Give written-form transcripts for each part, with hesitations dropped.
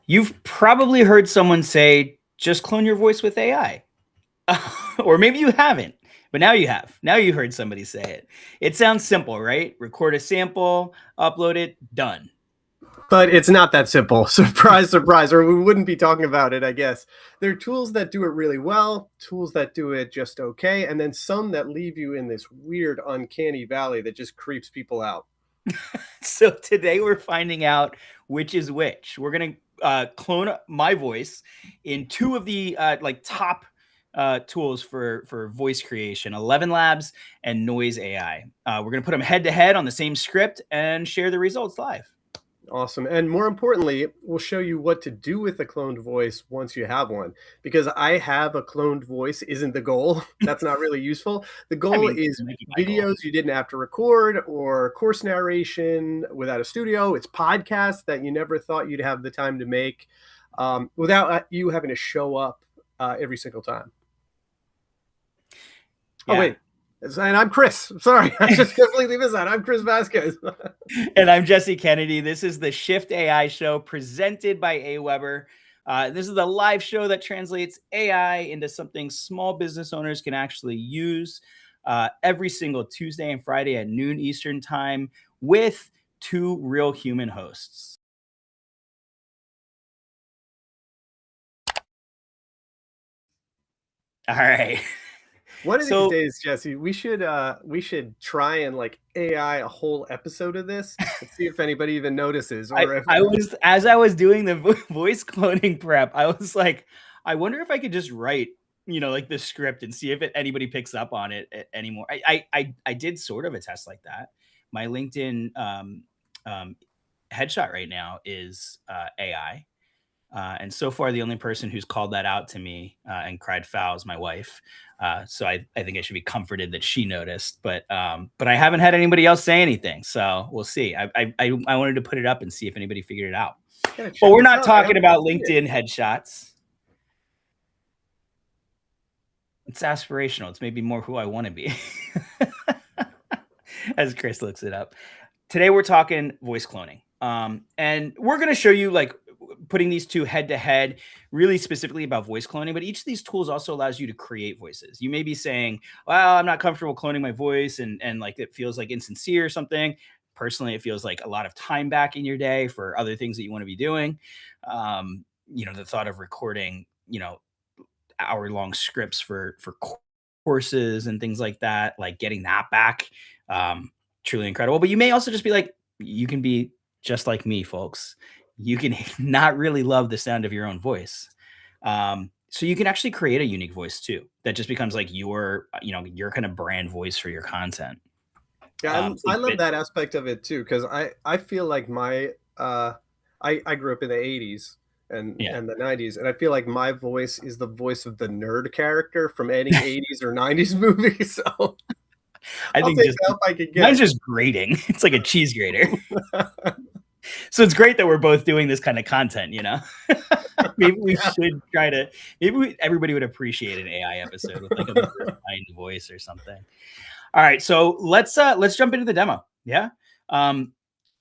You've probably heard someone say, just clone your voice with AI. Or maybe you haven't, but now you have. Now you heard somebody say it. It sounds simple, right? Record a sample, upload it, done. But it's not that simple. Surprise, surprise, or we wouldn't be talking about it, I guess. There are tools that do it really well, tools that do it just okay, and then some that leave you in this weird, uncanny valley that just creeps people out. So today we're finding out which is which. We're going to clone my voice in two of the top tools for voice creation, ElevenLabs and Noiz AI. We're going to put them head to head on the same script and share the results live. Awesome. And more importantly, we'll show you what to do with a cloned voice once you have one. Because I have a cloned voice isn't the goal. That's not really useful. The goal is videos you didn't have to record, or course narration without a studio. It's podcasts that you never thought you'd have the time to make without you having to show up every single time. Yeah. Oh, wait. And I'm Chris. Sorry, I just completely missed that. I'm Chris Vasquez. And I'm Jesse Kennedy. This is the Shift AI Show presented by AWeber. This is the live show that translates AI into something small business owners can actually use every single Tuesday and Friday at noon Eastern time with two real human hosts. All right. One of these days, Jesse, we should try and like AI a whole episode of this and see if anybody even notices. Or as I was doing the voice cloning prep, I was like, I wonder if I could just write, like the script and see if anybody picks up on it anymore. I did sort of a test like that. My LinkedIn headshot right now is AI. And so far, the only person who's called that out to me and cried foul is my wife. So I think I should be comforted that she noticed, but I haven't had anybody else say anything. So we'll see. I wanted to put it up and see if anybody figured it out. But we're not talking about LinkedIn headshots. It's aspirational. It's maybe more who I want to be. As Chris looks it up. Today, we're talking voice cloning. And we're going to show you putting these two head to head, really specifically about voice cloning. But each of these tools also allows you to create voices. You may be saying, well, I'm not comfortable cloning my voice and it feels like insincere or something. Personally, it feels like a lot of time back in your day for other things that you want to be doing. The thought of recording, hour-long scripts for courses and things like that, like getting that back, truly incredible. But you may also just be like, you can be just like me, folks. You can not really love the sound of your own voice. So you can actually create a unique voice too. That just becomes like your kind of brand voice for your content. Yeah, I love that aspect of it too, because I feel like I grew up in the 80s and the 90s, and I feel like my voice is the voice of the nerd character from any 80s or 90s movie. So I think mine's just grating. It's like a cheese grater. So it's great that we're both doing this kind of content, Maybe we should try to. Everybody would appreciate an AI episode with like a refined voice or something. All right, so let's jump into the demo. Yeah.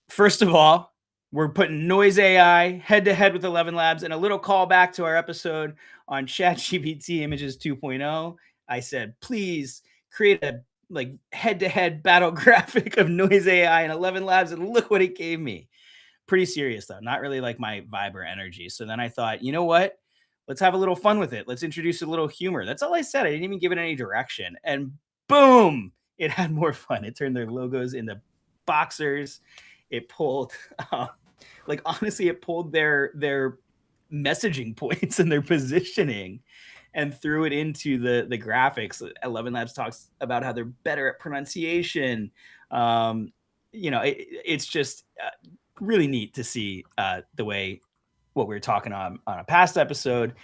First of all, we're putting Noiz AI head to head with ElevenLabs, and a little callback to our episode on ChatGPT Images 2.0. I said, please create a head to head battle graphic of Noiz AI and ElevenLabs, and look what it gave me. Pretty serious though, not really like my vibe or energy. So then I thought, you know what? Let's have a little fun with it. Let's introduce a little humor. That's all I said. I didn't even give it any direction. And boom, it had more fun. It turned their logos into boxers. It pulled, honestly, it pulled their messaging points and their positioning and threw it into the graphics. ElevenLabs talks about how they're better at pronunciation. It's just really neat to see the way what we were talking on a past episode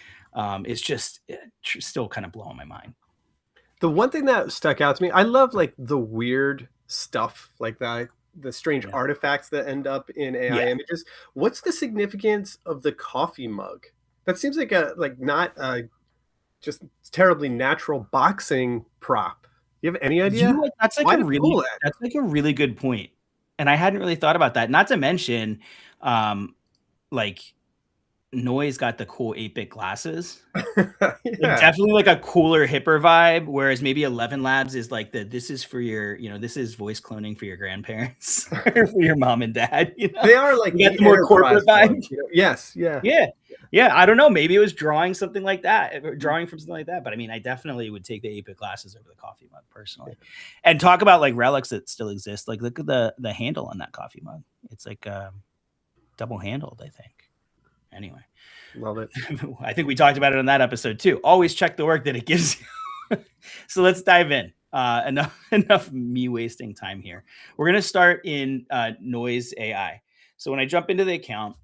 is just still kind of blowing my mind. The one thing that stuck out to me, I love the weird stuff like that, the strange artifacts that end up in AI images. What's the significance of the coffee mug? That seems like not just terribly natural boxing prop. You have any idea? That's like a really good point. And I hadn't really thought about that. Not to mention, Noiz got the cool 8-bit glasses. Like, definitely like a cooler, hipper vibe. Whereas maybe ElevenLabs is like this is for your, this is voice cloning for your grandparents or for your mom and dad. They are like the more corporate vibe. Yes, yeah. I don't know. Maybe it was drawing something like that, or drawing from something like that. But I mean, I definitely would take the 8-bit glasses over the coffee mug personally. And talk about like relics that still exist. Like look at the handle on that coffee mug. It's like double handled, I think. Anyway, love it. I think we talked about it on that episode too. Always check the work that it gives you. So let's dive in. Enough me wasting time here. We're going to start in Noiz AI. So when I jump into the account,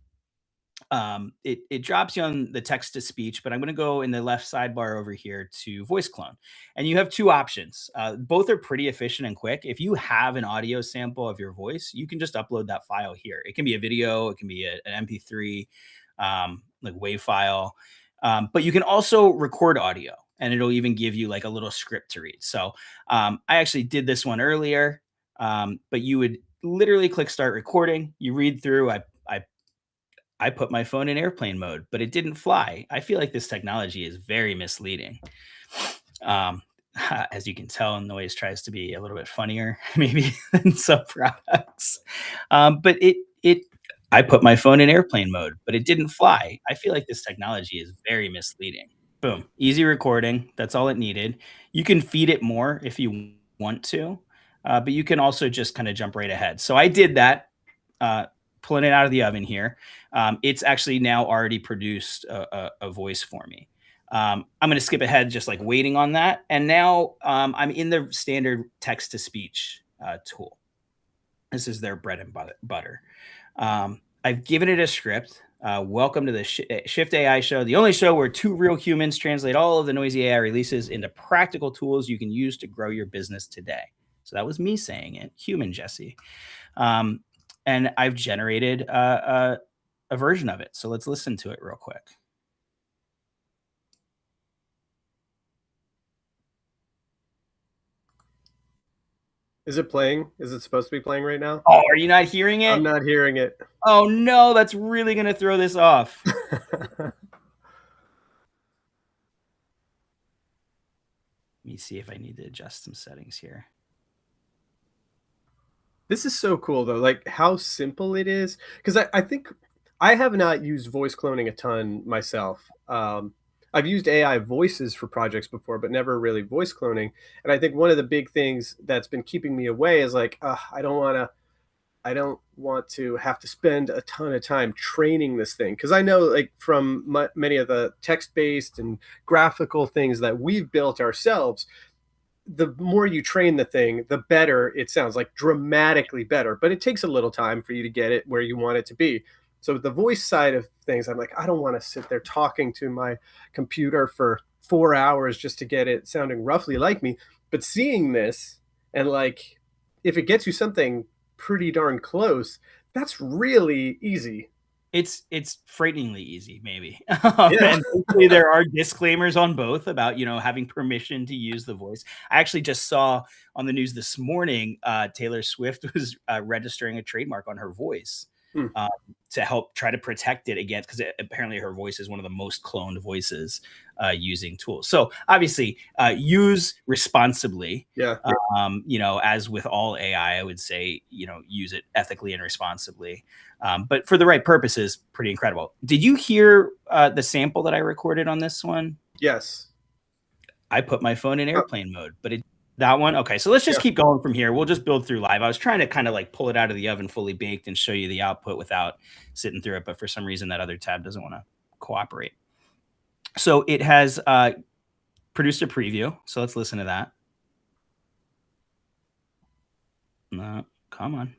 it drops you on the text to speech, but I'm going to go in the left sidebar over here to voice clone. And you have two options. Both are pretty efficient and quick. If you have an audio sample of your voice, you can just upload that file here. It can be a video, it can be an MP3, like WAV file, but you can also record audio, and it'll even give you like a little script to read. So I actually did this one earlier, but you would literally click start recording. You read through. I put my phone in airplane mode, but it didn't fly. I feel like this technology is very misleading. As you can tell, Noiz tries to be a little bit funnier, maybe than some products. But I put my phone in airplane mode, but it didn't fly. I feel like this technology is very misleading. Boom, easy recording. That's all it needed. You can feed it more if you want to, but you can also just kind of jump right ahead. So I did that. Pulling it out of the oven here. It's actually now already produced a voice for me. I'm going to skip ahead, just like waiting on that. And now I'm in the standard text to speech tool. This is their bread and butter. I've given it a script. Welcome to the Shift AI Show, the only show where two real humans translate all of the noisy AI releases into practical tools you can use to grow your business today. So that was me saying it, human Jesse. And I've generated a version of it. So let's listen to it real quick. Is it playing? Is it supposed to be playing right now? Oh, are you not hearing it? I'm not hearing it. Oh no, that's really going to throw this off. Let me see if I need to adjust some settings here. This is so cool though, like how simple it is. Because I think I have not used voice cloning a ton myself. I've used AI voices for projects before, but never really voice cloning. And I think one of the big things that's been keeping me away is like, I don't want to have to spend a ton of time training this thing. Because I know like from many of the text-based and graphical things that we've built ourselves, the more you train the thing, the better it sounds, like dramatically better. But it takes a little time for you to get it where you want it to be. So the voice side of things, I'm like, I don't want to sit there talking to my computer for 4 hours just to get it sounding roughly like me. But seeing this, and like, if it gets you something pretty darn close, that's really easy. It's frighteningly easy, maybe. And hopefully there are disclaimers on both about, having permission to use the voice. I actually just saw on the news this morning, Taylor Swift was registering a trademark on her voice to help try to protect it against, because apparently her voice is one of the most cloned voices using tools. So obviously use responsibly. As with all AI, I would say, use it ethically and responsibly. But for the right purposes, pretty incredible. Did you hear the sample that I recorded on this one? Yes. I put my phone in airplane mode, but that one? Okay, so let's just keep going from here. We'll just build through live. I was trying to kind of like pull it out of the oven fully baked and show you the output without sitting through it, but for some reason that other tab doesn't want to cooperate. So it has produced a preview. So let's listen to that. No, come on.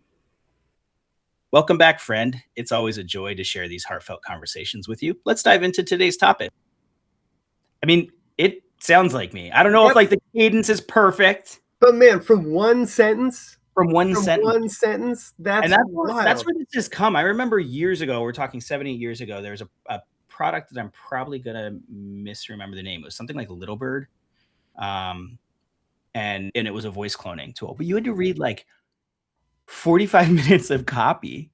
Welcome back, friend. It's always a joy to share these heartfelt conversations with you. Let's dive into today's topic. I mean, it sounds like me. I don't know if like the cadence is perfect. But man, from one sentence, that's wild. That's where this has come. I remember years ago, we're talking 7-8 years ago, there was a product that I'm probably gonna misremember the name. It was something like Little Bird. And it was a voice cloning tool. But you had to read like 45 minutes of copy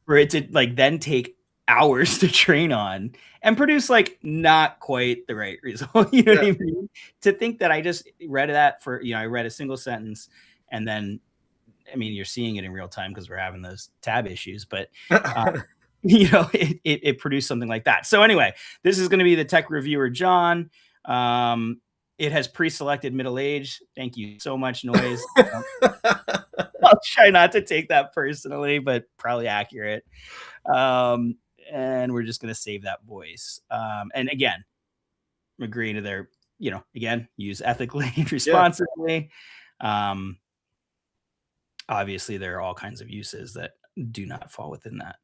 for it to like then take hours to train on and produce like not quite the right result. You know what I mean? To think that I just read that for, I read a single sentence and then, I mean, you're seeing it in real time because we're having those tab issues, but it produced something like that. So anyway, this is going to be the tech reviewer, John. It has pre-selected middle age. Thank you so much, Noiz. I'll try not to take that personally, but probably accurate. And we're just going to save that voice. And again, I'm agreeing to their, again, use ethically and responsibly. Obviously, there are all kinds of uses that do not fall within that.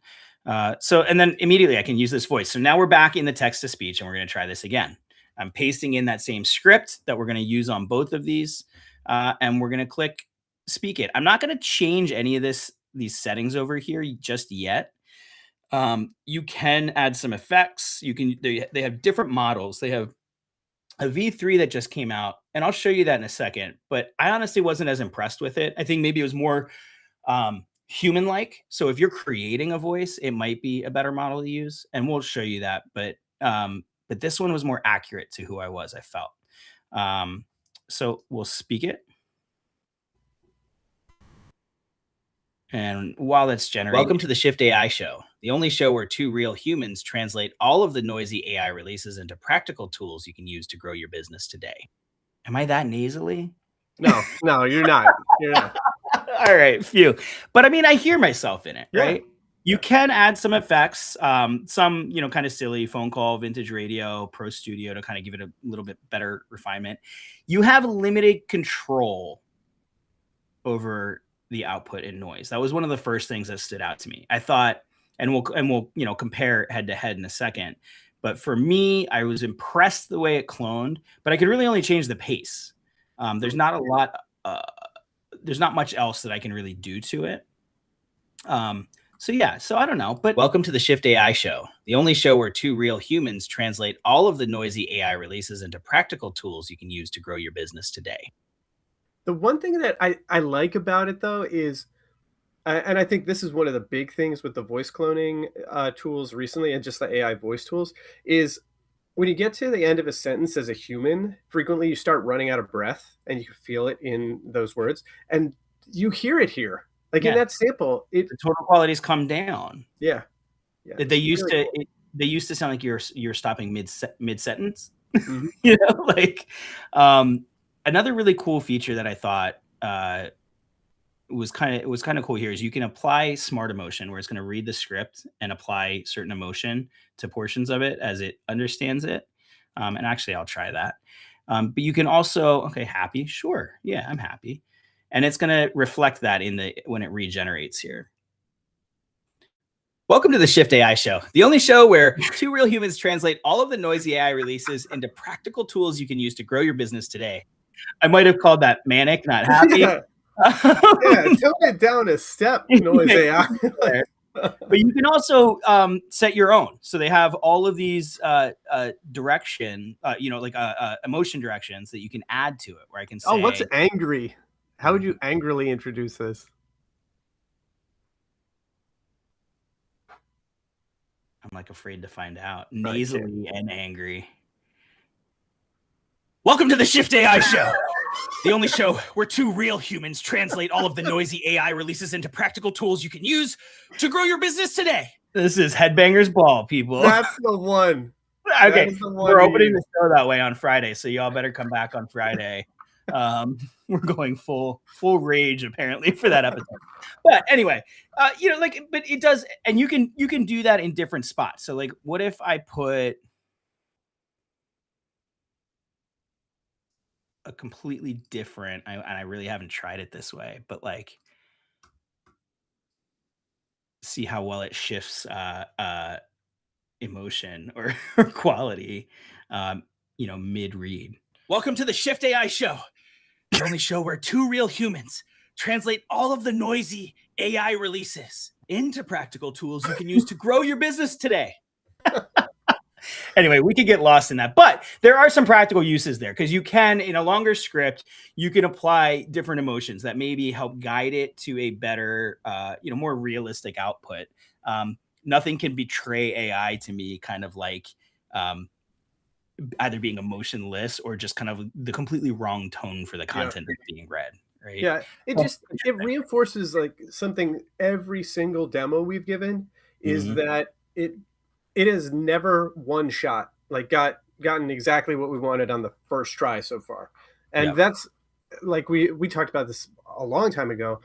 And then immediately I can use this voice. So now we're back in the text to speech and we're going to try this again. I'm pasting in that same script that we're going to use on both of these. And we're going to click speak it. I'm not going to change any of these settings over here just yet. You can add some effects. They have different models. They have a V3 that just came out, and I'll show you that in a second, but I honestly wasn't as impressed with it. I think maybe it was more human-like. So if you're creating a voice, it might be a better model to use, and we'll show you that. But this one was more accurate to who I was, I felt. So we'll speak it. And while that's generating, welcome to the Shift AI Show, the only show where two real humans translate all of the noisy AI releases into practical tools you can use to grow your business today. Am I that nasally? No, you're not. You're not. All right, phew. But I mean, I hear myself in it, right? You can add some effects, some, kind of silly phone call, vintage radio, Pro Studio to kind of give it a little bit better refinement. You have limited control over the output in Noiz. That was one of the first things that stood out to me. I thought, and we'll compare head to head in a second. But for me, I was impressed the way it cloned, but I could really only change the pace. There's not a lot, there's not much else that I can really do to it. So I don't know, but welcome to the Shift AI Show, the only show where two real humans translate all of the noisy AI releases into practical tools you can use to grow your business today. The one thing that I like about it, though, is, and I think this is one of the big things with the voice cloning tools recently, and just the AI voice tools, is when you get to the end of a sentence as a human, frequently you start running out of breath, and you can feel it in those words, and you hear it here. Like in that sample, the total qualities come down. Yeah. They used to cool. They used to sound like you're stopping mid sentence. Mm-hmm. Another really cool feature that I thought was kind of cool here is you can apply smart emotion, where it's going to read the script and apply certain emotion to portions of it as it understands it. And actually, I'll try that. But you can also, happy, sure, yeah, I'm happy, and it's going to reflect that when it regenerates here. Welcome to the Shift AI Show, the only show where two real humans translate all of the noisy AI releases into practical tools you can use to grow your business today. I might have called that manic, not happy. Yeah, tone it down a step, Noiz AI. But you can also set your own. So they have all of these direction, emotion directions that you can add to it, where I can say, what's angry? How would you angrily introduce this? I'm like afraid to find out. Nasally and angry. Welcome to the Shift AI Show, the only show where two real humans translate all of the noisy AI releases into practical tools you can use to grow your business today. This is Headbangers Ball, people. That's the one. Okay, we're opening the show that way on Friday, so y'all better come back on Friday. We're going full rage apparently for that episode. But anyway, but it does, and you can do that in different spots. So like, what if I put a completely different, and I really haven't tried it this way, but like, see how well it shifts emotion or quality, mid read. Welcome to the Shift AI Show, the only show where two real humans translate all of the noisy AI releases into practical tools you can use to grow your business today. Anyway, we could get lost in that, but there are some practical uses there, because you can, in a longer script, you can apply different emotions that maybe help guide it to a better, more realistic output. nothing can betray AI to me, kind of like either being emotionless or just kind of the completely wrong tone for the content that's being read. Right. Yeah, it reinforces like something every single demo we've given is that it has never one shot like gotten exactly what we wanted on the first try so far. And that's like we talked about this a long time ago.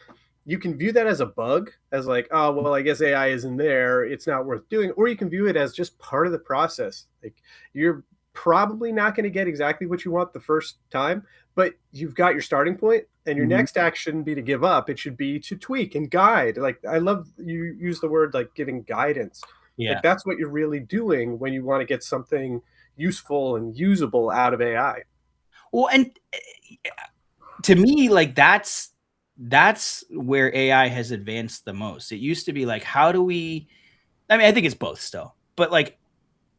You can view that as a bug, as like, oh well, I guess AI isn't there, it's not worth doing, or you can view it as just part of the process. Like you're probably not going to get exactly what you want the first time, but you've got your starting point, and your next act shouldn't be to give up. It should be to tweak and guide. Like I love you use the word like giving guidance. Yeah. Like that's what you're really doing when you want to get something useful and usable out of AI. Well, and to me, like that's where AI has advanced the most. It used to be like, how do we, I mean, I think it's both still, but like,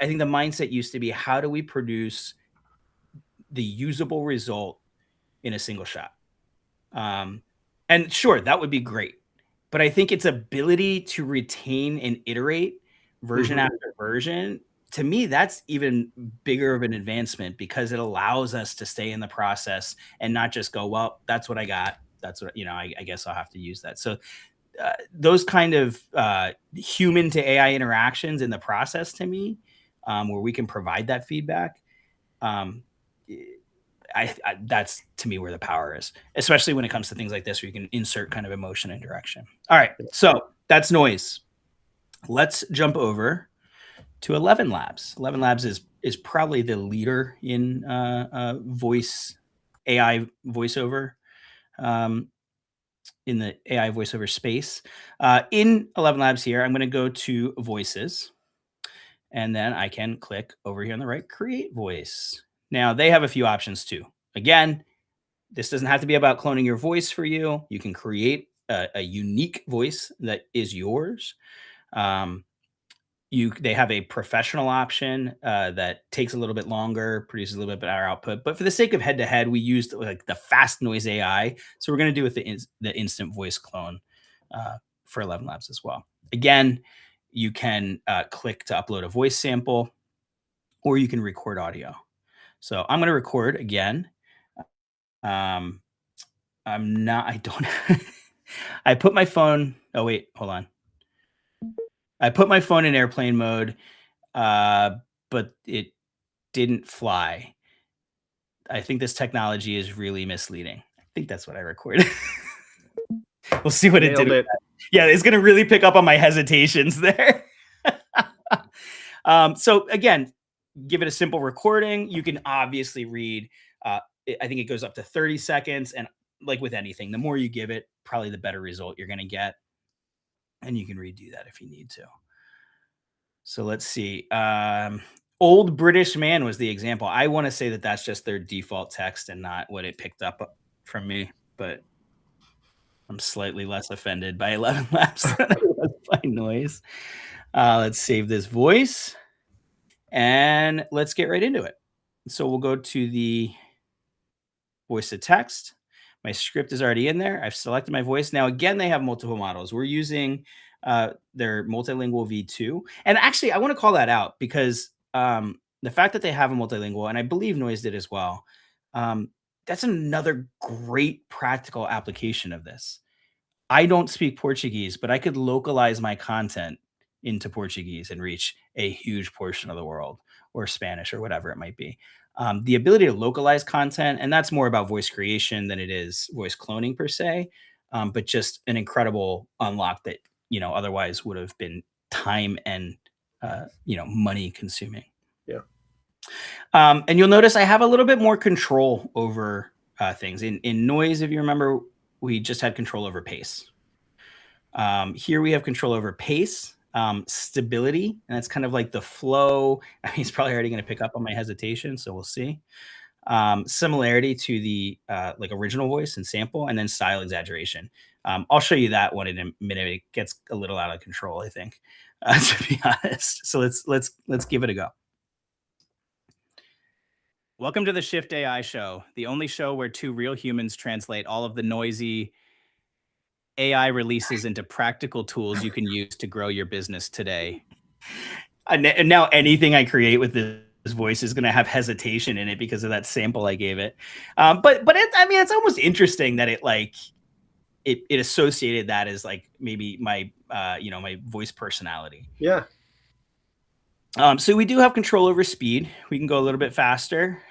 I think the mindset used to be, how do we produce the usable result in a single shot? And sure, that would be great. But I think its ability to retain and iterate version after version, to me, that's even bigger of an advancement, because it allows us to stay in the process and not just go, well, that's what I got. That's what, I guess I'll have to use that. So those kind of human to AI interactions in the process, to me, where we can provide that feedback, that's to me where the power is, especially when it comes to things like this, where you can insert kind of emotion and direction. All right, so that's Noiz. Let's jump over to ElevenLabs. ElevenLabs is probably the leader in voice AI voiceover, in the AI voiceover space. In ElevenLabs here, I'm going to go to voices, and then I can click over here on the right, create voice. Now they have a few options too. Again, this doesn't have to be about cloning your voice for you. You can create a unique voice that is yours. They have a professional option that takes a little bit longer, produces a little bit better output. But for the sake of head to head, we used like the fast Noiz AI. So we're going to do with the instant voice clone for ElevenLabs as well. Again, you can click to upload a voice sample, or you can record audio. So I'm going to record again. I don't, I put my phone, oh wait, hold on. I put my phone in airplane mode, but it didn't fly. I think this technology is really misleading. I think that's what I recorded. We'll see what it did. Yeah, it's going to really pick up on my hesitations there. So again, give it a simple recording. You can obviously read, I think it goes up to 30 seconds. And like with anything, the more you give it, probably the better result you're going to get. And you can redo that if you need to. So let's see. Old British man was the example. I want to say that that's just their default text and not what it picked up from me, but I'm slightly less offended by ElevenLabs than I was by Noiz. Let's save this voice and let's get right into it. So we'll go to the voice to text. My script is already in there. I've selected my voice. Now, again, they have multiple models. We're using their multilingual V2. And actually, I want to call that out, because the fact that they have a multilingual, and I believe Noiz did as well, that's another great practical application of this. I don't speak Portuguese, but I could localize my content into Portuguese and reach a huge portion of the world, or Spanish, or whatever it might be. The ability to localize content, and that's more about voice creation than it is voice cloning per se, but just an incredible unlock that, otherwise would have been time and, money consuming. Yeah. And you'll notice I have a little bit more control over things. In Noiz, if you remember, we just had control over pace. Here we have control over pace, stability, and that's kind of like the flow. I mean, he's probably already going to pick up on my hesitation, so we'll see. Similarity to the like original voice and sample, and then style exaggeration. I'll show you that one in a minute. It gets a little out of control, I think, to be honest. So let's give it a go. Welcome to the Shift AI Show, the only show where two real humans translate all of the noisy AI releases into practical tools you can use to grow your business today. And now anything I create with this voice is going to have hesitation in it because of that sample I gave it. But it's almost interesting that it associated that as like maybe my my voice personality. Yeah. So we do have control over speed. We can go a little bit faster.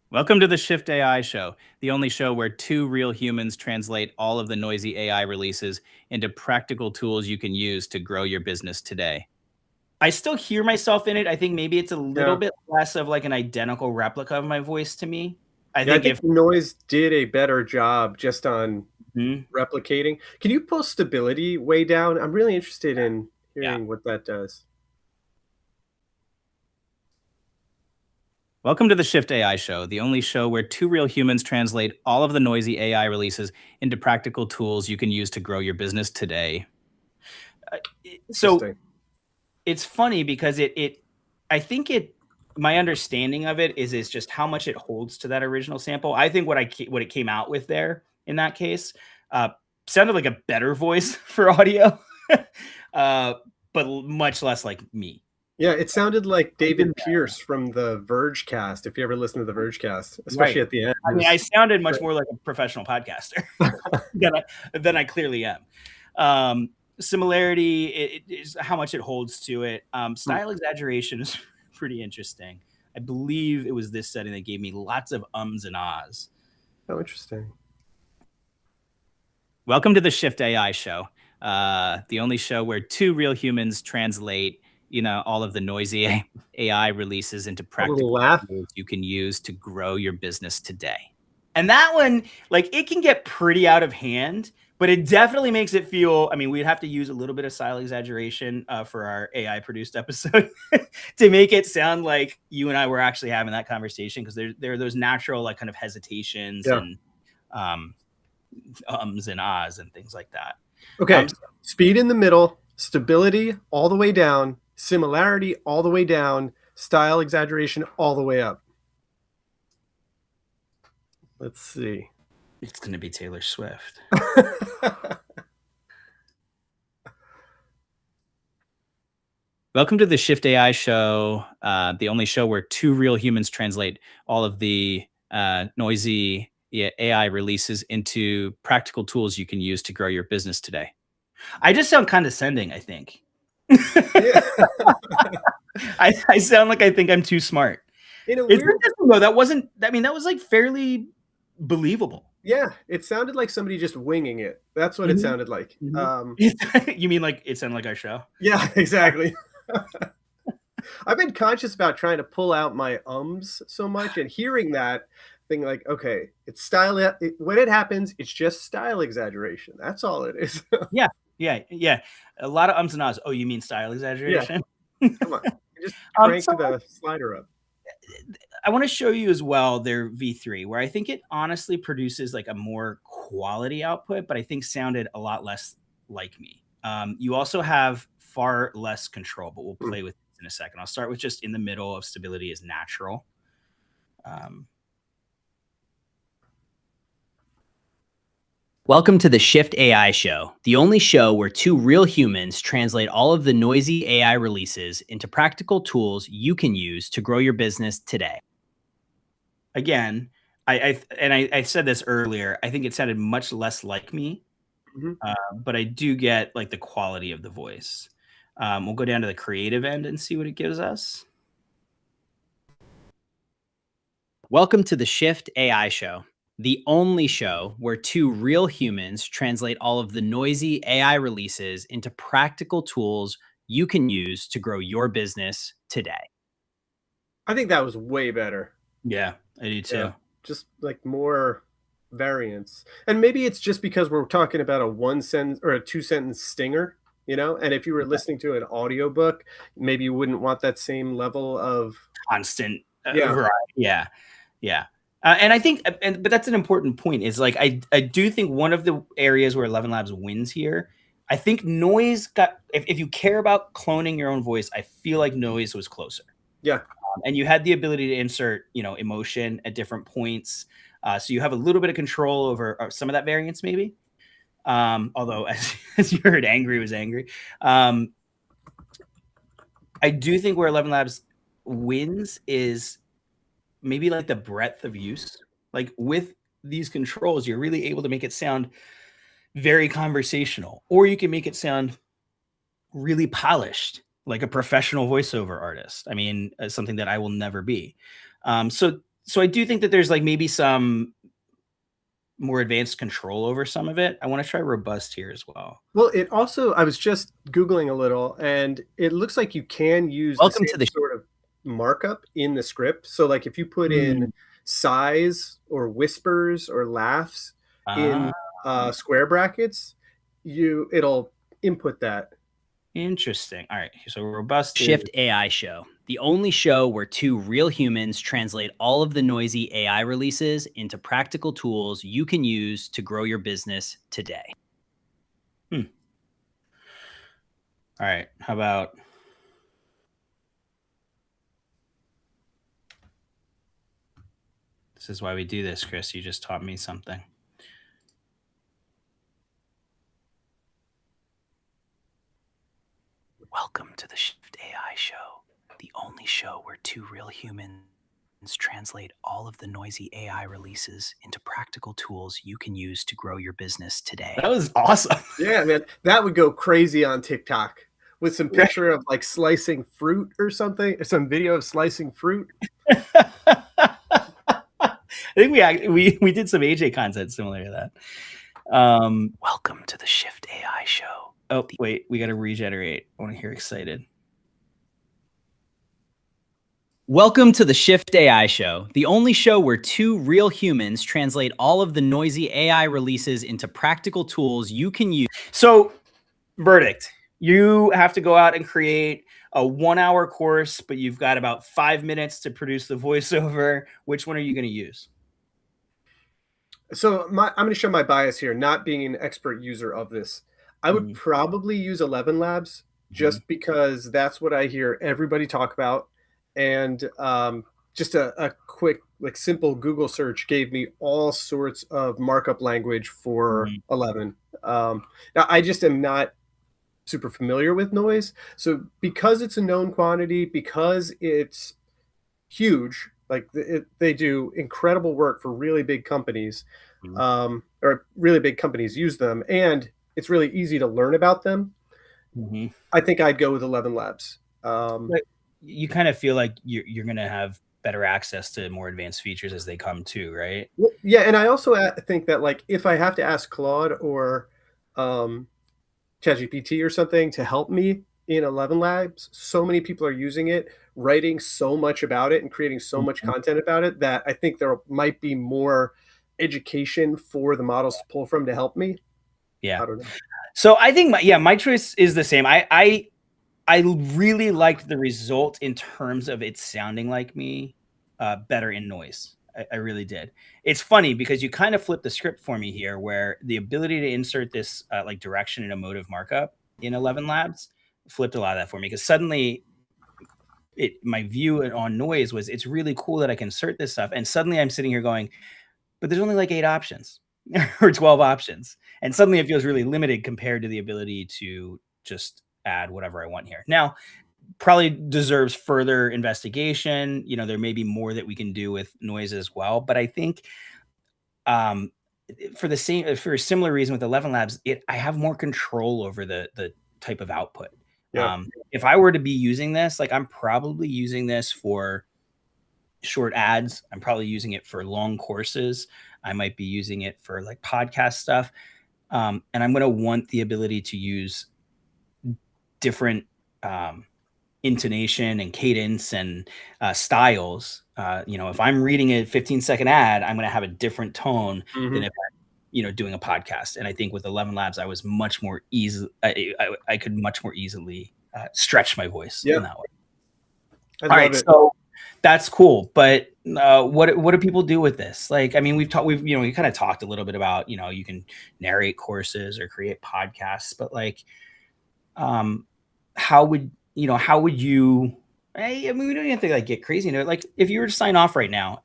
Welcome to the Shift AI Show, the only show where two real humans translate all of the noisy AI releases into practical tools you can use to grow your business today. I still hear myself in it. I think maybe it's a little bit less of like an identical replica of my voice to me. I think if Noiz did a better job just on replicating. Can you pull stability way down? I'm really interested in hearing what that does. Welcome to the Shift AI Show, the only show where two real humans translate all of the noisy AI releases into practical tools you can use to grow your business today. So it's funny because I think my understanding of it is just how much it holds to that original sample. I think what it came out with there in that case sounded like a better voice for audio, but much less like me. Yeah, it sounded like David Pierce from the Verge cast, if you ever listen to the Verge cast, especially at the end. I mean, I sounded much more like a professional podcaster than I clearly am. Similarity is how much it holds to it. Style exaggeration is pretty interesting. I believe it was this setting that gave me lots of ums and ahs. Oh, interesting. Welcome to the Shift AI Show, the only show where two real humans translate all of the noisy AI releases into practical tools you can use to grow your business today. And that one, like, it can get pretty out of hand, but it definitely makes it feel, I mean, we'd have to use a little bit of style exaggeration for our AI produced episode to make it sound like you and I were actually having that conversation, because there are those natural like kind of hesitations and ums and ahs and things like that. Okay, speed in the middle, stability all the way down, similarity all the way down, style exaggeration all the way up. Let's see. It's going to be Taylor Swift. Welcome to the Shift AI Show, the only show where two real humans translate all of the noisy AI releases into practical tools you can use to grow your business today. I just sound condescending, I think. I sound like I think I'm too smart. That wasn't, I mean, that was like fairly believable. Yeah, it sounded like somebody just winging it. That's what it sounded like. You mean like it sounded like our show? Yeah, exactly. I've been conscious about trying to pull out my ums so much, and hearing that thing like, okay, it's style. When it happens, it's just style exaggeration. That's all it is. Yeah. A lot of ums and ahs. Oh, you mean style exaggeration? Yeah. Come on. Just crank the slider up. I want to show you as well their V3, where I think it honestly produces like a more quality output, but I think sounded a lot less like me. You also have far less control, but we'll play with this in a second. I'll start with just in the middle of stability is natural. Welcome to the Shift AI Show, the only show where two real humans translate all of the noisy AI releases into practical tools you can use to grow your business today. Again, I said this earlier, I think it sounded much less like me, but I do get like the quality of the voice. We'll go down to the creative end and see what it gives us. Welcome to the Shift AI Show, the only show where two real humans translate all of the noisy AI releases into practical tools you can use to grow your business today. I think that was way better. Yeah, I do too. Yeah, just like more variance. And maybe it's just because we're talking about a one sentence or a two sentence stinger, and if you were listening to an audiobook, maybe you wouldn't want that same level of constant. Yeah. And I think, but that's an important point, is like, I do think one of the areas where ElevenLabs wins here, I think Noiz got, if you care about cloning your own voice, I feel like Noiz was closer. Yeah. And you had the ability to insert, emotion at different points. So you have a little bit of control over some of that variance, maybe. Although, as you heard, angry was angry. I do think where ElevenLabs wins is maybe like the breadth of use. Like with these controls, you're really able to make it sound very conversational, or you can make it sound really polished, like a professional voiceover artist. I mean, something that I will never be. So I do think that there's like maybe some more advanced control over some of it. I want to try robust here as well. Well, it also, I was just Googling a little, and it looks like you can use Welcome the to the sort of markup in the script. So like if you put in sighs or whispers or laughs in square brackets, it'll input that. Interesting. All right. So robust. Shift AI Show, the only show where two real humans translate all of the noisy AI releases into practical tools you can use to grow your business today. All right. How about this is why we do this, Chris. You just taught me something. Welcome to the Shift AI Show, the only show where two real humans translate all of the noisy AI releases into practical tools you can use to grow your business today. That was awesome. Yeah, man, that would go crazy on TikTok with some picture of like slicing fruit or something, or some video of slicing fruit. I think we did some AJ content similar to that. Welcome to the Shift AI Show. Oh, wait, we got to regenerate. I want to hear excited. Welcome to the Shift AI Show, the only show where two real humans translate all of the noisy AI releases into practical tools you can use. So, verdict. You have to go out and create a 1-hour course, but you've got about 5 minutes to produce the voiceover. Which one are you going to use? So I'm going to show my bias here, not being an expert user of this. I would probably use ElevenLabs just because that's what I hear everybody talk about. And just a quick, like simple Google search gave me all sorts of markup language for 11. Now, I just am not super familiar with Noiz. So because it's a known quantity, because it's huge, like they do incredible work for really big companies, or really big companies use them, and it's really easy to learn about them. I think I'd go with ElevenLabs. You kind of feel like you're going to have better access to more advanced features as they come too, right? Well, yeah, and I also think that like if I have to ask Claude or ChatGPT or something to help me in ElevenLabs, so many people are using it, writing so much about it and creating so much content about it that I think there might be more education for the models to pull from to help me. Yeah. I don't know. So I think my choice is the same. I really liked the result in terms of it sounding like me better in Noiz. I really did. It's funny because you kind of flipped the script for me here, where the ability to insert this like direction and emotive markup in ElevenLabs flipped a lot of that for me, because suddenly my view on Noiz was it's really cool that I can insert this stuff, and suddenly I'm sitting here going, but there's only like 8 options or 12 options, and suddenly it feels really limited compared to the ability to just add whatever I want here. Now, probably deserves further investigation. You know, there may be more that we can do with Noiz as well, but I think for a similar reason with ElevenLabs, I have more control over the type of output. Yeah. If I were to be using this, like I'm probably using this for short ads. I'm probably using it for long courses. I might be using it for like podcast stuff. And I'm going to want the ability to use different intonation and cadence and styles. You know, if I'm reading a 15-second ad, I'm going to have a different tone than if I'm, doing a podcast. And I think with ElevenLabs, I was much more easy. I could much more easily stretch my voice in that way. All right, so that's cool. But what do people do with this? Like, I mean, we kind of talked a little bit about, you can narrate courses or create podcasts, but like, how would you, I mean, we don't even have to like get crazy into it. Like if you were to sign off right now,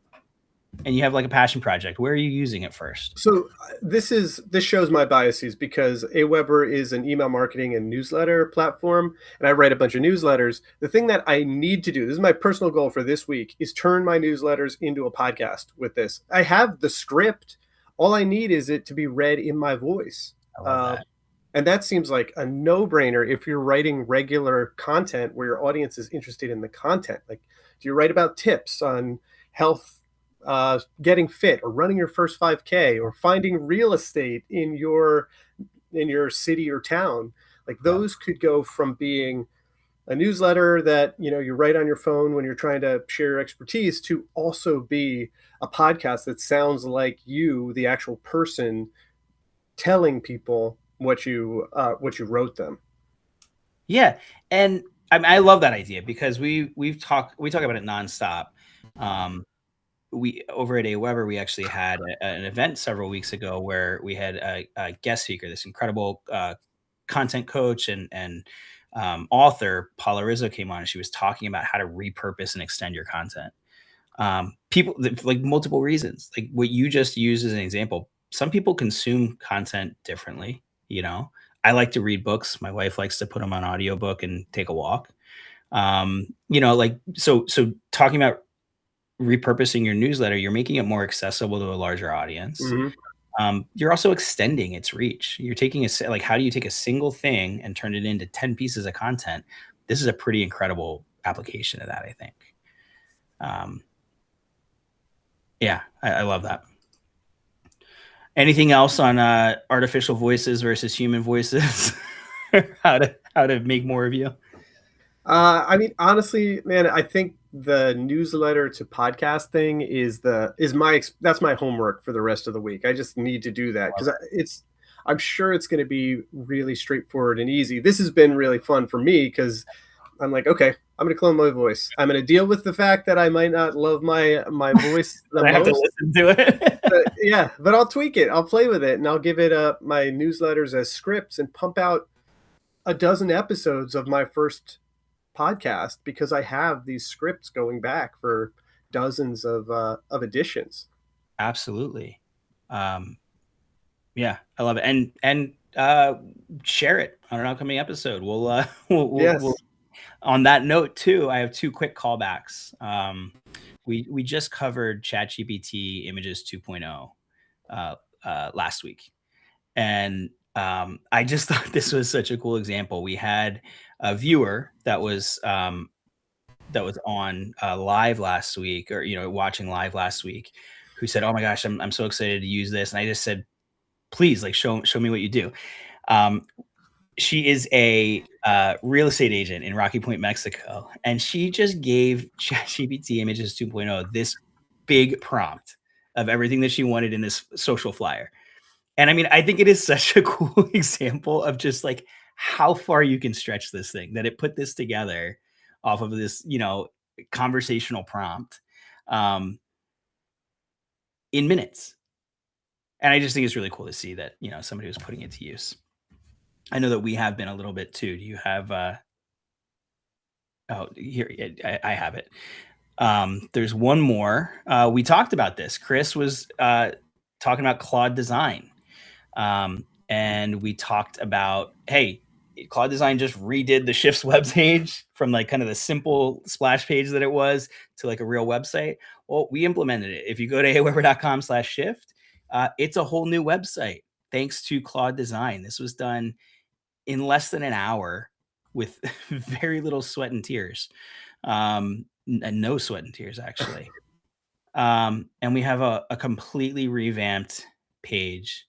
and you have like a passion project, where are you using it first? So this shows my biases because Aweber is an email marketing and newsletter platform, and I write a bunch of newsletters. The thing that I need to do, this is my personal goal for this week, is turn my newsletters into a podcast with this. I have the script. All I need is it to be read in my voice. I love that. And that seems like a no-brainer if you're writing regular content where your audience is interested in the content. Like, do you write about tips on health, getting fit, or running your first 5K, or finding real estate in your city or town? Like, those could go from being a newsletter that you write on your phone when you're trying to share your expertise to also be a podcast that sounds like you, the actual person, telling people what you wrote them. Yeah, and I love that idea because we talk about it nonstop. We over at Aweber, we actually had an event several weeks ago where we had a guest speaker, this incredible content coach and author, Paula Rizzo, came on, and she was talking about how to repurpose and extend your content. People, like, multiple reasons, like what you just used as an example. Some people consume content differently. I like to read books. My wife likes to put them on audiobook and take a walk. So talking about repurposing your newsletter, you're making it more accessible to a larger audience. Mm-hmm. You're also extending its reach. You're taking how do you take a single thing and turn it into 10 pieces of content? This is a pretty incredible application of that, I think. I love that. Anything else on artificial voices versus human voices? how to make more of you? I mean, honestly, man, I think the newsletter to podcast thing that's my homework for the rest of the week. I just need to do that because I'm sure it's going to be really straightforward and easy. This has been really fun for me because I'm like, okay, I'm going to clone my voice. I'm going to deal with the fact that I might not love my voice the most. Have to listen to it. but I'll tweak it. I'll play with it, and I'll give it my newsletters as scripts and pump out a dozen episodes of my first podcast because I have these scripts going back for dozens of editions. Absolutely. I love it. And share it on an upcoming episode. We'll on that note too, I have two quick callbacks. We just covered ChatGPT Images 2.0 last week, and I just thought this was such a cool example. We had a viewer that was on live last week, or watching live last week, who said, "Oh my gosh, I'm so excited to use this," and I just said, "Please, show me what you do." She is a real estate agent in Rocky Point, Mexico, and she just gave ChatGPT Images 2.0 this big prompt of everything that she wanted in this social flyer. And I mean, I think it is such a cool example of just like how far you can stretch this thing, that it put this together off of this, conversational prompt in minutes. And I just think it's really cool to see that, somebody was putting it to use. I know that we have been a little bit too. Do you have, here, I have it. There's one more. We talked about this. Chris was talking about Claude Design. And we talked about, hey, Claude Design just redid the Shift's webpage from like kind of the simple splash page that it was to like a real website. Well, we implemented it. If you go to aweber.com/shift, it's a whole new website thanks to Claude Design. This was done in less than an hour with very little sweat and tears, and no sweat and tears actually. And we have a completely revamped page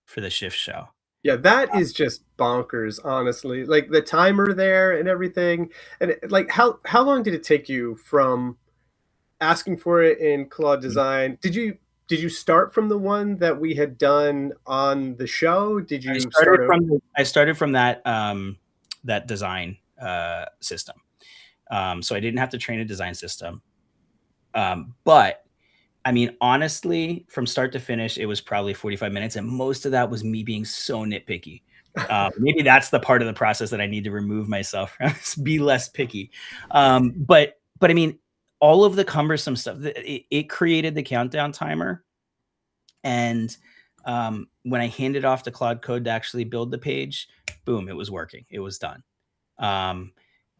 for the Shift show. Yeah, that is just bonkers, honestly. Like the timer there and everything. And like how long did it take you from asking for it in Claude Design? Did you start from the one that we had done on the show? Did you I started from that that design system. So I didn't have to train a design system. But I mean, honestly, from start to finish, it was probably 45 minutes. And most of that was me being so nitpicky. Maybe that's the part of the process that I need to remove myself from, be less picky. But I mean, all of the cumbersome stuff, it created the countdown timer. And when I handed off to Claude Code to actually build the page, boom, it was working. It was done.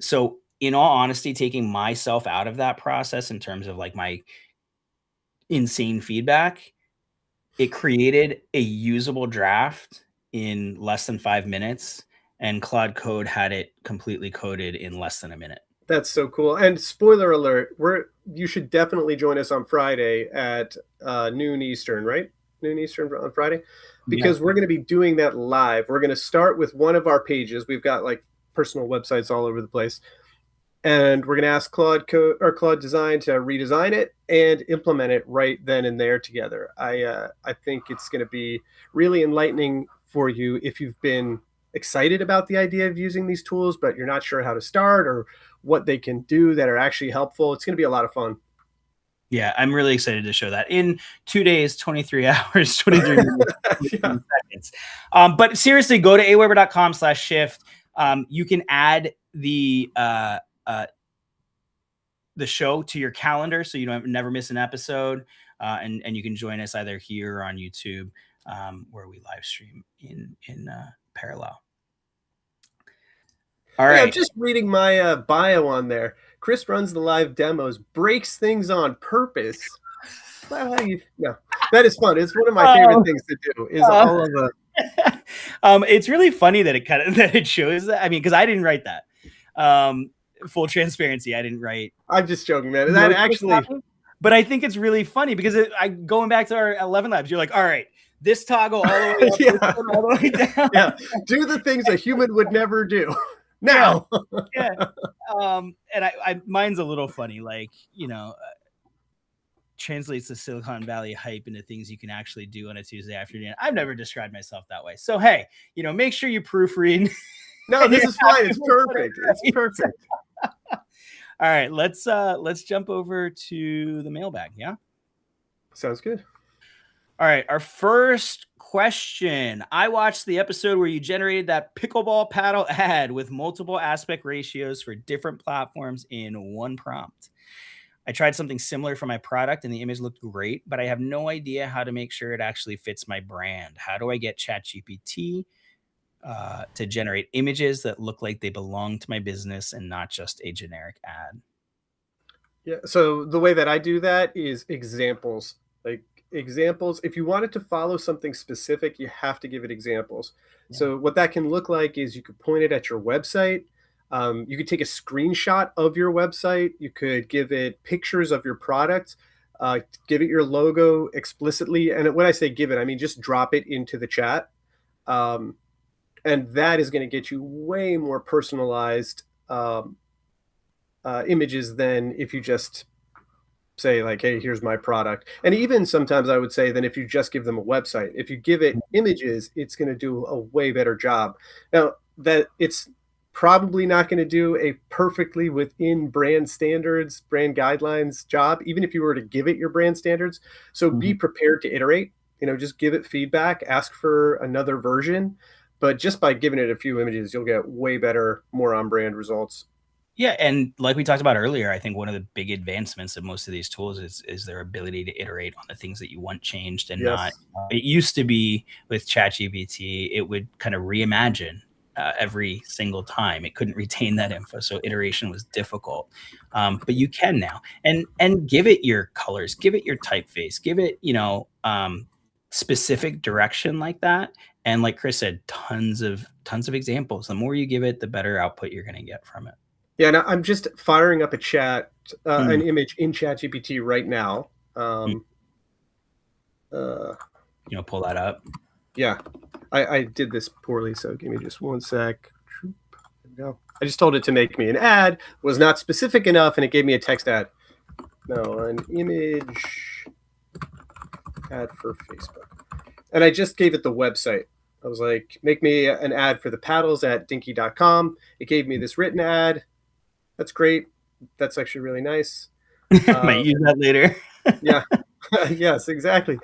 So in all honesty, taking myself out of that process in terms of like my insane feedback, it created a usable draft in less than 5 minutes, and Claude Code had it completely coded in less than a minute. That's so cool. And spoiler alert, you should definitely join us on Friday at noon Eastern, right? Noon Eastern on Friday, because we're going to be doing that live. We're going to start with one of our pages. We've got like personal websites all over the place. And we're going to ask Claude Design to redesign it and implement it right then and there together. I think it's going to be really enlightening for you if you've been excited about the idea of using these tools, but you're not sure how to start or what they can do that are actually helpful. It's going to be a lot of fun. Yeah, I'm really excited to show that in 2 days, 23 hours, 23 minutes, 23 seconds. But seriously, go to aweber.com/shift. You can add the show to your calendar so you don't never miss an episode. And you can join us either here or on YouTube, where we live stream in parallel. All right. I'm just reading my bio on there. Chris runs the live demos, breaks things on purpose. That is fun. It's one of my favorite things to do. Is all of the. It's really funny that it shows that. I mean, because I didn't write that. Full transparency, I didn't write. I'm just joking, man. That actually. But I think it's really funny because going back to our ElevenLabs, you're like, all right, this toggle all the way up, all the way down. Yeah, do the things a human would never do. Now. Yeah. And mine's a little funny, like, translates the Silicon Valley hype into things you can actually do on a Tuesday afternoon. I've never described myself that way. So, hey, make sure you proofread. No, this is fine. It's perfect. It's perfect. All right, let's jump over to the mailbag. Yeah. Sounds good. All right, our first question. I watched the episode where you generated that pickleball paddle ad with multiple aspect ratios for different platforms in one prompt. I tried something similar for my product and the image looked great, but I have no idea how to make sure it actually fits my brand. How do I get ChatGPT to generate images that look like they belong to my business and not just a generic ad? Yeah, so the way that I do that is examples. Like examples, if you want it to follow something specific, you have to give it examples. Yeah. So what that can look like is you could point it at your website. You could take a screenshot of your website. You could give it pictures of your product, give it your logo explicitly. And when I say give it, I mean just drop it into the chat. And that is going to get you way more personalized images than if you just say like, hey, here's my product. And even sometimes I would say than if you just give them a website. If you give it images, it's going to do a way better job. Now, that it's probably not going to do a perfectly within brand standards, brand guidelines job, even if you were to give it your brand standards. So be prepared to iterate, just give it feedback, ask for another version. But just by giving it a few images, you'll get way better, more on brand results. Yeah, and like we talked about earlier, I think one of the big advancements of most of these tools is their ability to iterate on the things that you want changed and not. It used to be with ChatGPT, it would kind of reimagine every single time. It couldn't retain that info, so iteration was difficult. But you can now, and give it your colors, give it your typeface, give it specific direction like that. And like Chris said, tons of examples. The more you give it, the better output you're going to get from it. Yeah, now I'm just firing up an image in ChatGPT right now. Pull that up. Yeah, I did this poorly, so give me just one sec. There we go. I just told it to make me an ad, was not specific enough, and it gave me a text ad. No, an image ad for Facebook. And I just gave it the website. I was like, make me an ad for the paddles at dinky.com. It gave me this written ad. That's great. That's actually really nice. Might use that later. Yeah. Yes, exactly.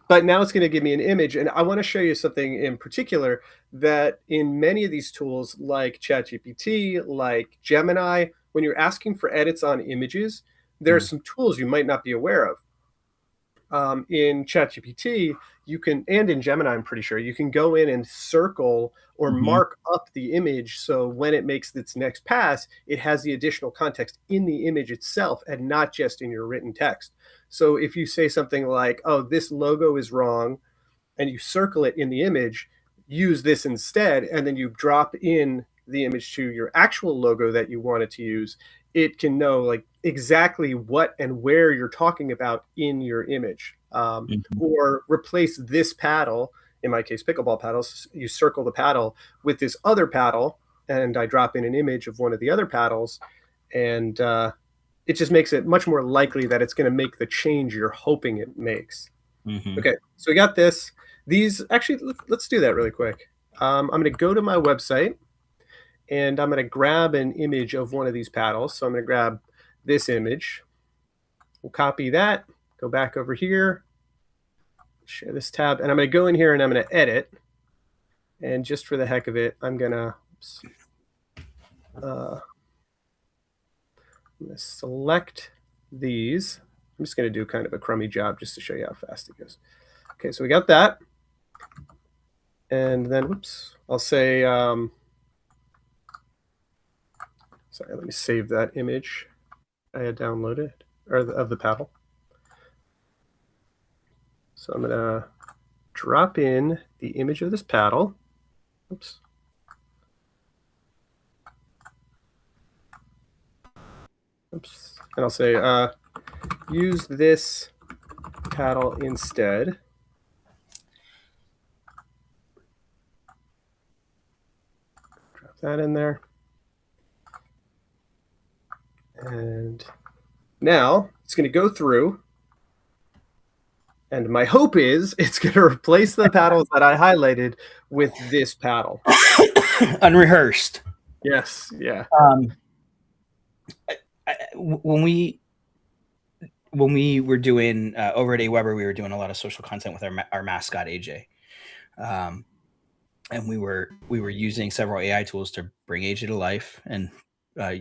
But now it's going to give me an image. And I want to show you something in particular that in many of these tools like ChatGPT, like Gemini, when you're asking for edits on images, there are some tools you might not be aware of. In ChatGPT, you can, and in Gemini, I'm pretty sure, you can go in and circle or mark up the image. So when it makes its next pass, it has the additional context in the image itself and not just in your written text. So if you say something like, oh, this logo is wrong, and you circle it in the image, use this instead, and then you drop in the image to your actual logo that you wanted to use, it can know like exactly what and where you're talking about in your image. Or replace this paddle, in my case, pickleball paddles, you circle the paddle with this other paddle, and I drop in an image of one of the other paddles, and it just makes it much more likely that it's going to make the change you're hoping it makes. Okay, so we got this. These, actually, let's do that really quick. I'm going to go to my website, and I'm going to grab an image of one of these paddles. So I'm going to grab this image. We'll copy that, go back over here, share this tab, and I'm going to go in here and I'm going to edit. And just for the heck of it, I'm going to select these. I'm just going to do kind of a crummy job just to show you how fast it goes. Okay, so we got that. And then, whoops, I'll say, sorry, let me save that image I had downloaded, or of the paddle. So I'm going to drop in the image of this paddle. Oops. Oops. And I'll say, use this paddle instead. Drop that in there. And now it's going to go through. And my hope is it's going to replace the paddles that I highlighted with this paddle. Unrehearsed. Yes. Yeah. When we were doing over at AWeber, we were doing a lot of social content with our mascot AJ, and we were using several AI tools to bring AJ to life, and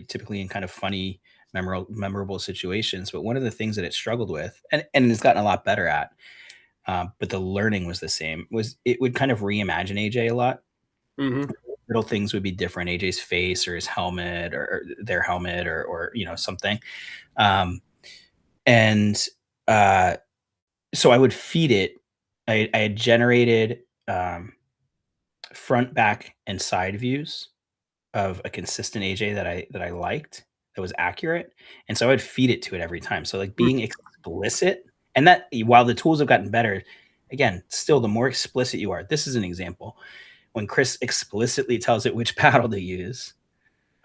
typically in kind of funny, memorable situations. But one of the things that it struggled with, and it's gotten a lot better at, but the learning was the same, was it would kind of reimagine AJ a lot. Little things would be different. AJ's face or his helmet or their helmet or something. And so I would feed it. I had generated front, back, and side views of a consistent AJ that I liked, that was accurate. And so I would feed it to it every time. So like being explicit, and that while the tools have gotten better, again, still the more explicit you are. This is an example. When Chris explicitly tells it which paddle to use,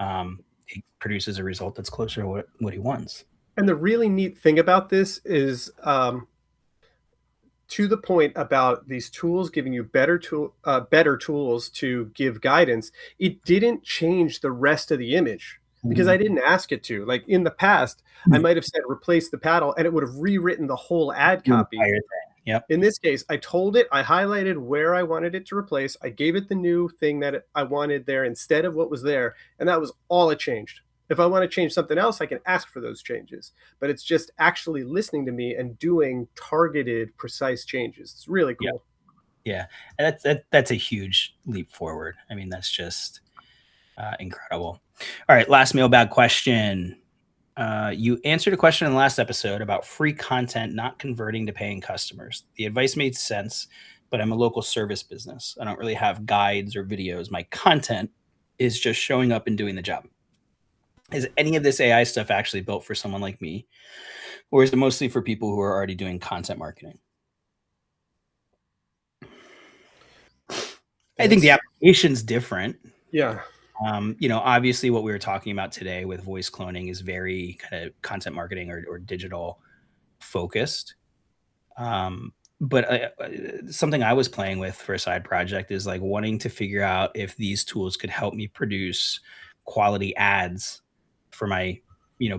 it produces a result that's closer to what he wants. And the really neat thing about this is, to the point about these tools giving you better tools to give guidance, it didn't change the rest of the image because I didn't ask it to. Like in the past, I might have said replace the paddle, and it would have rewritten the whole ad copy. Yep. In this case, I told it, I highlighted where I wanted it to replace. I gave it the new thing that I wanted there instead of what was there. And that was all it changed. If I want to change something else, I can ask for those changes. But it's just actually listening to me and doing targeted, precise changes. It's really cool. Yeah. And that's a huge leap forward. I mean, that's just incredible. All right. Last mailbag question. You answered a question in the last episode about free content not converting to paying customers. The advice made sense, but I'm a local service business. I don't really have guides or videos. My content is just showing up and doing the job. Is any of this AI stuff actually built for someone like me? Or is it mostly for people who are already doing content marketing? I think the application's different. Yeah. Obviously what we were talking about today with voice cloning is very kind of content marketing or digital focused. But something I was playing with for a side project is like wanting to figure out if these tools could help me produce quality ads for my,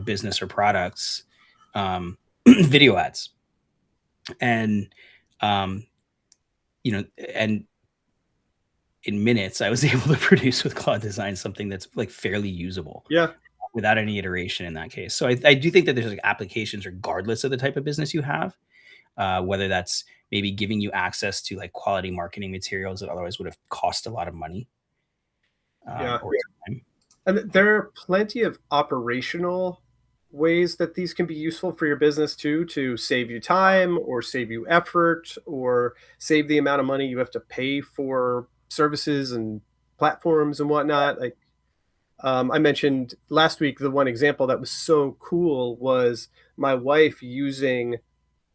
business or products, video ads. And, and in minutes, I was able to produce with Claude Design something that's like fairly usable. Yeah. without any iteration in that case. So I do think that there's like applications regardless of the type of business you have, whether that's maybe giving you access to like quality marketing materials that otherwise would have cost a lot of money or time. And there are plenty of operational ways that these can be useful for your business too, to save you time or save you effort or save the amount of money you have to pay for services and platforms and whatnot. Like I mentioned last week, the one example that was so cool was my wife using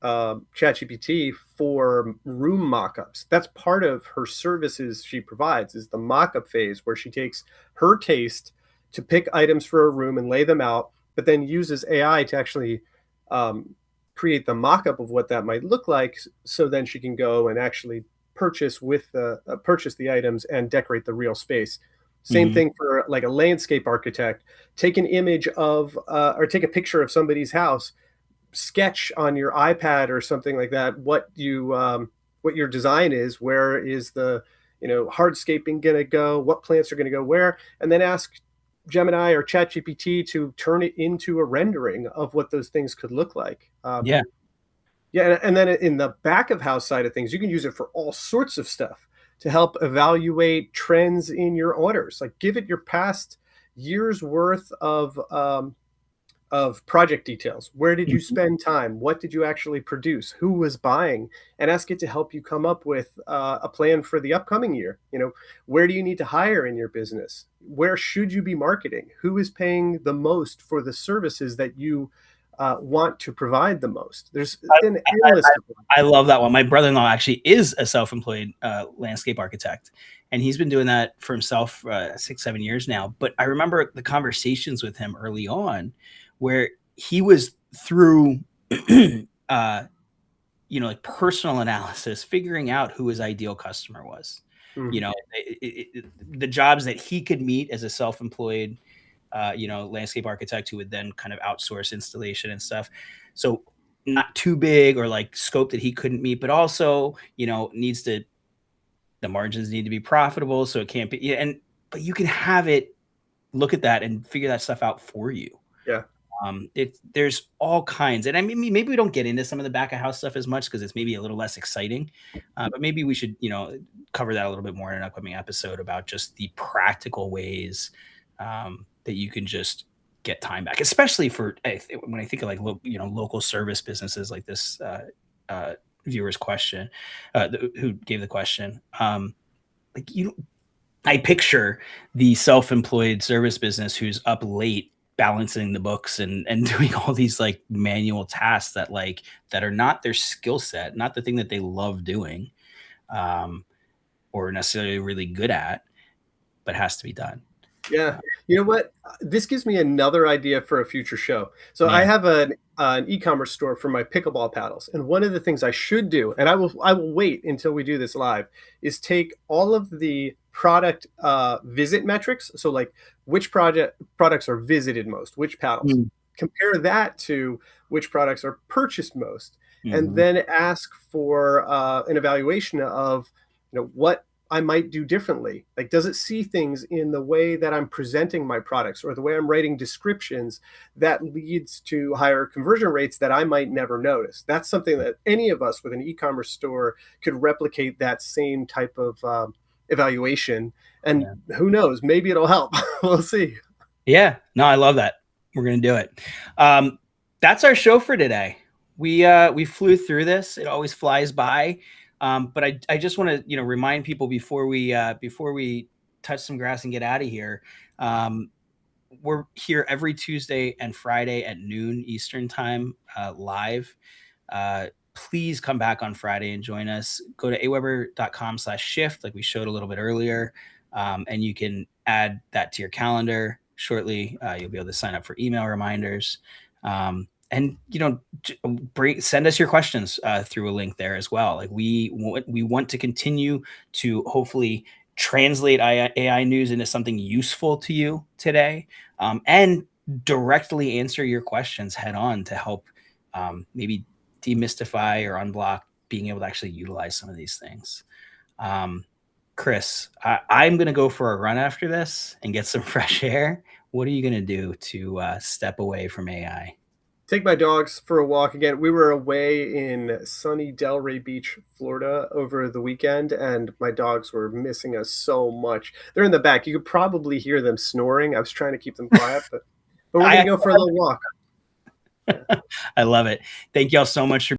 ChatGPT for room mockups. That's part of her services she provides is the mockup phase where she takes her taste to pick items for a room and lay them out, but then uses AI to actually create the mockup of what that might look like. So then she can go and actually purchase the items and decorate the real space. Same thing for like a landscape architect. Take an image of or take a picture of somebody's house, sketch on your iPad or something like that what your design is, where is the hardscaping going to go, what plants are going to go where, and then ask Gemini or ChatGPT to turn it into a rendering of what those things could look like. Yeah, and then in the back of house side of things, you can use it for all sorts of stuff to help evaluate trends in your orders. Like give it your past year's worth of project details. Where did you spend time? What did you actually produce? Who was buying? And ask it to help you come up with a plan for the upcoming year. Where do you need to hire in your business? Where should you be marketing? Who is paying the most for the services that you want to provide the most? There's an endless. I love that one. My brother-in-law actually is a self-employed landscape architect, and he's been doing that for himself 6-7 years now. But I remember the conversations with him early on where he was through, like personal analysis, figuring out who his ideal customer was. The jobs that he could meet as a self-employed, landscape architect who would then kind of outsource installation and stuff. So not too big or like scope that he couldn't meet, but also, the margins need to be profitable. So it can't be, but you can have it look at that and figure that stuff out for you. Yeah. There's all kinds, and I mean, maybe we don't get into some of the back of house stuff as much because it's maybe a little less exciting, but maybe we should, cover that a little bit more in an upcoming episode about just the practical ways that you can just get time back, especially for when I think of like local service businesses like this viewer's question, who gave the question. I picture the self-employed service business who's up late balancing the books and doing all these like manual tasks that are not their skill set, not the thing that they love doing, or necessarily really good at, but has to be done. Yeah. You know what? This gives me another idea for a future show. So I have an e-commerce store for my pickleball paddles. And one of the things I should do, and I will wait until we do this live, is take all of the product visit metrics. So like which products are visited most, which paddles, compare that to which products are purchased most, and then ask for an evaluation of, what I might do differently. Like, does it see things in the way that I'm presenting my products or the way I'm writing descriptions that leads to higher conversion rates that I might never notice? That's something that any of us with an e-commerce store could replicate, that same type of evaluation. And who knows, maybe it'll help. We'll see. Yeah, no, I love that. We're going to do it. That's our show for today. We flew through this. It always flies by. But I just want to, remind people before we touch some grass and get out of here. We're here every Tuesday and Friday at noon Eastern time, live. Please come back on Friday and join us. Go to aweber.com/shift, like we showed a little bit earlier. And you can add that to your calendar shortly. You'll be able to sign up for email reminders. And send us your questions through a link there as well. Like we want to continue to hopefully translate AI news into something useful to you today, and directly answer your questions head on to help maybe demystify or unblock being able to actually utilize some of these things. Chris, I'm going to go for a run after this and get some fresh air. What are you going to do to step away from AI? Take my dogs for a walk again. We were away in sunny Delray Beach, Florida over the weekend, and my dogs were missing us so much. They're in the back. You could probably hear them snoring. I was trying to keep them quiet, but we're going to go for a little walk. I love it. Thank y'all so much for